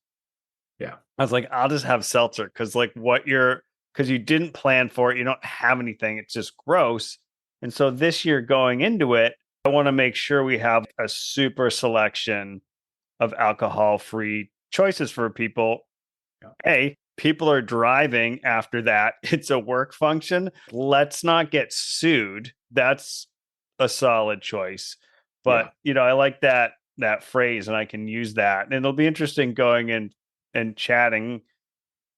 Yeah. I was like, I'll just have seltzer because because you didn't plan for it. You don't have anything. It's just gross. And so this year going into it, I want to make sure we have a super selection of alcohol-free choices for people. Yeah. Hey, people are driving after that. It's a work function. Let's not get sued. That's a solid choice. But, I like that phrase, and I can use that. And it'll be interesting going in and chatting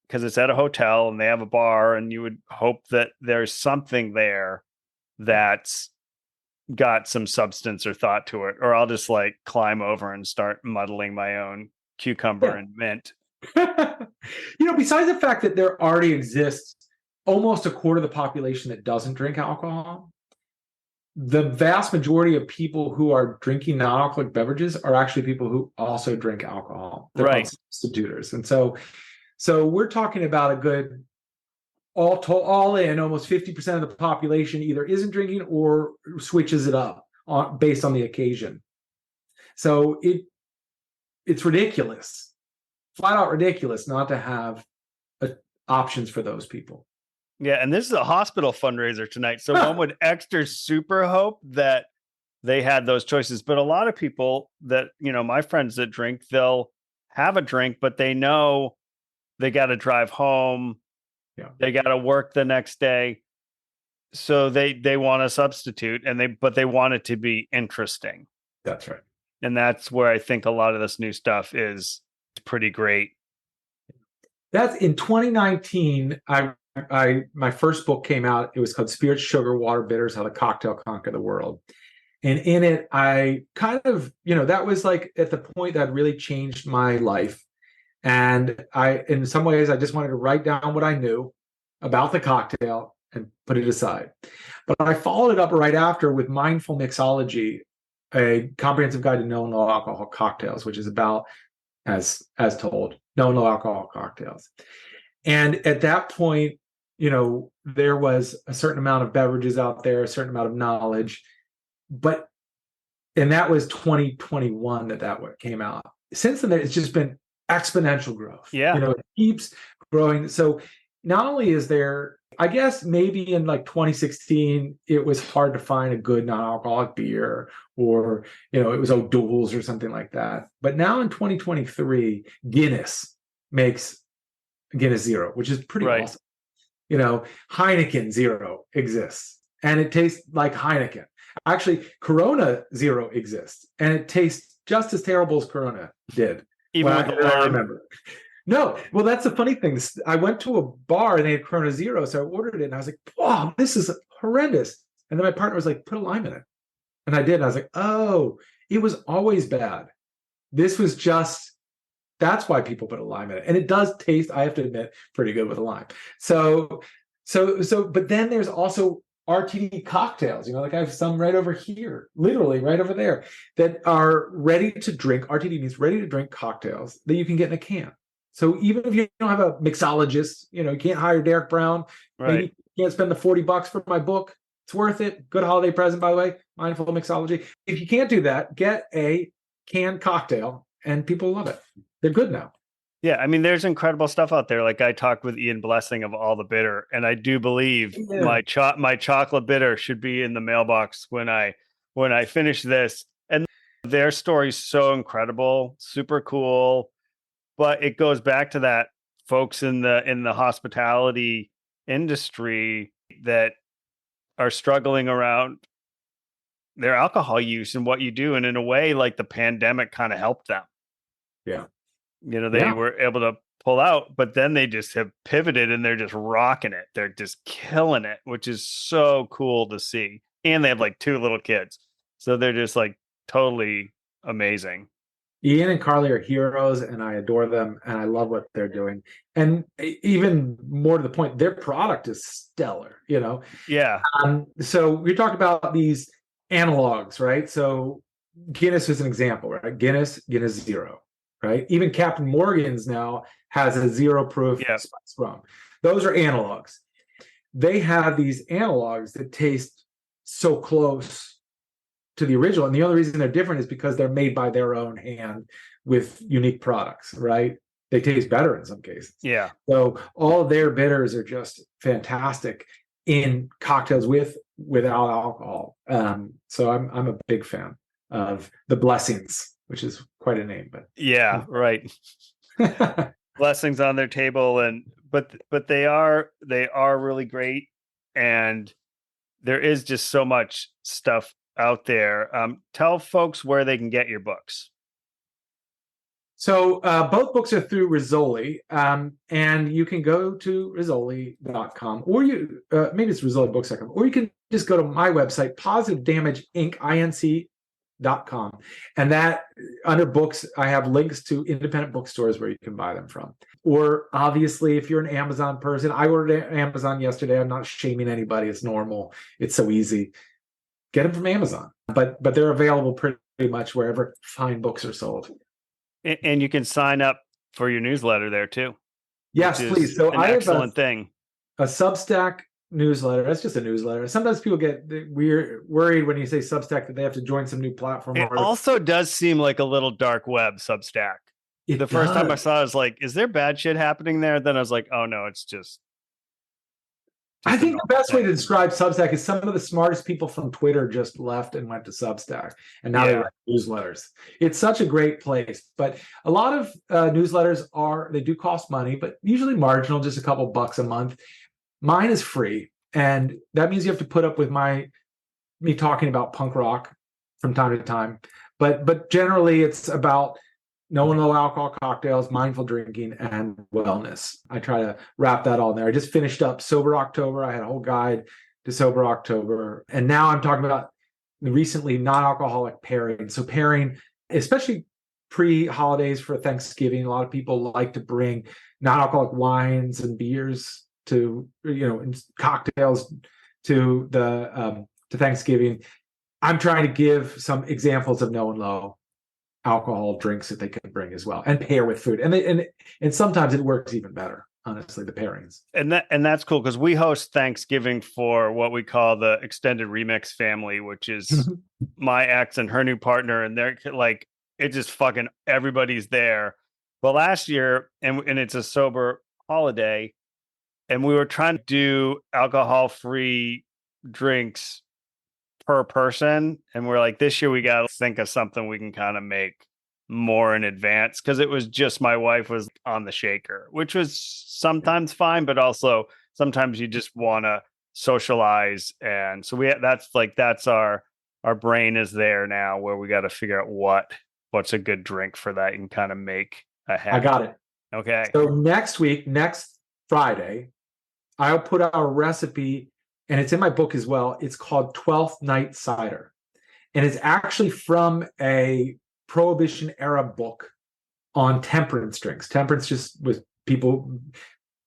because it's at a hotel and they have a bar, and you would hope that there's something there that's got some substance or thought to it, or I'll just like climb over and start muddling my own cucumber and mint. Besides the fact that there already exists almost a quarter of the population that doesn't drink alcohol, the vast majority of people who are drinking non-alcoholic beverages are actually people who also drink alcohol. They're right. Substitutors. And so we're talking about a good all in almost 50% of the population either isn't drinking or switches it up based on the occasion. So it's ridiculous, flat out ridiculous not to have options for those people. Yeah, and this is a hospital fundraiser tonight, so one would extra super hope that they had those choices. But a lot of people that, my friends that drink, they'll have a drink, but they know they got to drive home. Yeah. They got to work the next day. So they want to substitute, but they want it to be interesting. That's right. And that's where I think a lot of this new stuff is pretty great. That's in 2019. My first book came out. It was called Spirits, Sugar, Water, Bitters: How the Cocktail Conquered the World. And in it, I kind of, that was like at the point that really changed my life. And in some ways, I just wanted to write down what I knew about the cocktail and put it aside. But I followed it up right after with Mindful Mixology, a comprehensive guide to no and low alcohol cocktails, which is about, as told, no and low alcohol cocktails. And at that point, there was a certain amount of beverages out there, a certain amount of knowledge, and that was 2021 that came out. Since then, it's just been exponential growth. Yeah. It keeps growing. So not only is there, I guess maybe in like 2016, it was hard to find a good non-alcoholic beer, or, it was O'Doul's or something like that. But now in 2023, Guinness makes Guinness Zero, which is pretty awesome. Heineken Zero exists, and it tastes like Heineken. Actually, Corona Zero exists, and it tastes just as terrible as Corona did. Even with the I remember. No, well, that's the funny thing. I went to a bar and they had Corona Zero, so I ordered it, and I was like, "Wow, this is horrendous." And then my partner was like, "Put a lime in it." And I did. And I was like, oh, it was always bad. This was just, that's why people put a lime in it. And it does taste, I have to admit, pretty good with a lime. But then there's also RTD cocktails, like I have some right over here, literally right over there, that are ready to drink. RTD means ready to drink cocktails that you can get in a can. So even if you don't have a mixologist, you can't hire Derek Brown, maybe Right. you can't spend the $40 for my book. It's worth it. Good holiday present, by the way. Mindful mixology. If you can't do that, get a canned cocktail, and people love it. They're good now. Yeah, I mean, there's incredible stuff out there. Like I talked with Ian Blessing of All the Bitter, and I do believe Yeah. my chocolate bitter should be in the mailbox when I finish this. And their story's so incredible, super cool. But it goes back to that folks in the hospitality industry that are struggling around their alcohol use and what you do. And in a way, like the pandemic kind of helped them. Yeah. They were able to pull out, but then they just have pivoted and they're just rocking it. They're just killing it, which is so cool to see. And they have like 2 little kids. So they're just like totally amazing. Ian and Carly are heroes, and I adore them, and I love what they're doing. And even more to the point, their product is stellar. Yeah. So we talked about these analogs, right? So Guinness is an example, right? Guinness Zero, right? Even Captain Morgan's now has a zero proof Yeah. spice rum. Those are analogs. They have these analogs that taste so close to the original, and the only reason they're different is because they're made by their own hand with unique products, right? They taste better in some cases. Yeah. So all of their bitters are just fantastic in cocktails without alcohol. So I'm a big fan of the Blessings, which is quite a name, but Yeah, right. Blessings on their table, and but they are really great, and there is just so much stuff out there. Tell folks where they can get your books. So both books are through Rizzoli, and you can go to Rizzoli.com, or maybe it's RizzoliBooks.com, or you can just go to my website, Positive Damage Inc. Inc.com, and that under books I have links to independent bookstores where you can buy them from. Or obviously, if you're an Amazon person, I ordered Amazon yesterday. I'm not shaming anybody; it's normal. It's so easy. Get them from Amazon, but they're available pretty much wherever fine books are sold. And you can sign up for your newsletter there too. Yes, please. So an I have excellent thing. A Substack newsletter. That's just a newsletter. Sometimes people get worried when you say Substack that they have to join some new platform. It also does seem like a little dark web, Substack. The first time I saw it, I was like, is there bad shit happening there? Then I was like, oh no, it's just I think the best way to describe Substack is some of the smartest people from Twitter just left and went to Substack, and now they write newsletters. It's such a great place, but a lot of newsletters they do cost money, but usually marginal, just a couple bucks a month. Mine is free, and that means you have to put up with me talking about punk rock from time to time, but generally it's about no and low alcohol cocktails, mindful drinking, and wellness. I try to wrap that all in there. I just finished up Sober October. I had a whole guide to Sober October. And now I'm talking about recently non-alcoholic pairing. So pairing, especially pre-holidays for Thanksgiving, a lot of people like to bring non-alcoholic wines and beers to, and cocktails to Thanksgiving. I'm trying to give some examples of no and low alcohol drinks that they can bring as well, and pair with food, and sometimes it works even better, honestly, the pairings. And that's cool, because we host Thanksgiving for what we call the extended remix family, which is my ex and her new partner, and they're like, it just fucking everybody's there. But last year, and it's a sober holiday, and we were trying to do alcohol-free drinks per person, and we're like, this year we got to think of something we can kind of make more in advance, because it was just my wife was on the shaker, which was sometimes fine, but also sometimes you just want to socialize. And so that's our brain is there now, where we got to figure out what's a good drink for that and kind of make ahead. I got it. Okay. So next Friday, I'll put out a recipe, and it's in my book as well. It's called 12th Night Cider. And it's actually from a Prohibition era book on temperance drinks. Temperance just was people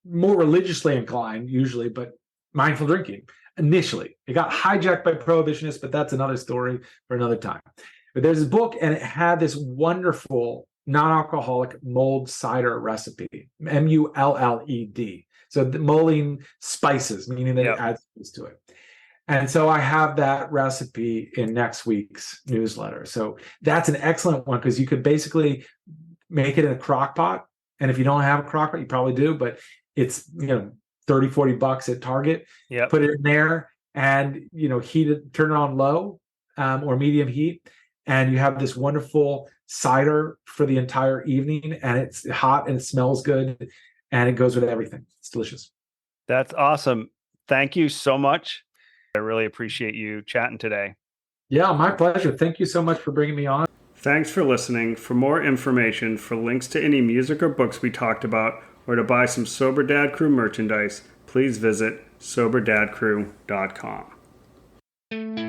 more religiously inclined usually, but mindful drinking initially. It got hijacked by prohibitionists, but that's another story for another time. But there's this book, and it had this wonderful non-alcoholic mulled cider recipe, mulled. So the mulling spices, meaning that it adds spice to it. And so I have that recipe in next week's newsletter. So that's an excellent one because you could basically make it in a crock pot. And if you don't have a crock pot, you probably do, but it's, 30, $40 at Target. Put it in there and, heat it, turn it on low or medium heat. And you have this wonderful cider for the entire evening, and it's hot and it smells good and it goes with everything. It's delicious. That's awesome. Thank you so much. I really appreciate you chatting today. Yeah, my pleasure. Thank you so much for bringing me on. Thanks for listening. For more information, for links to any music or books we talked about, or to buy some Sober Dad Crew merchandise, please visit SoberDadCrew.com.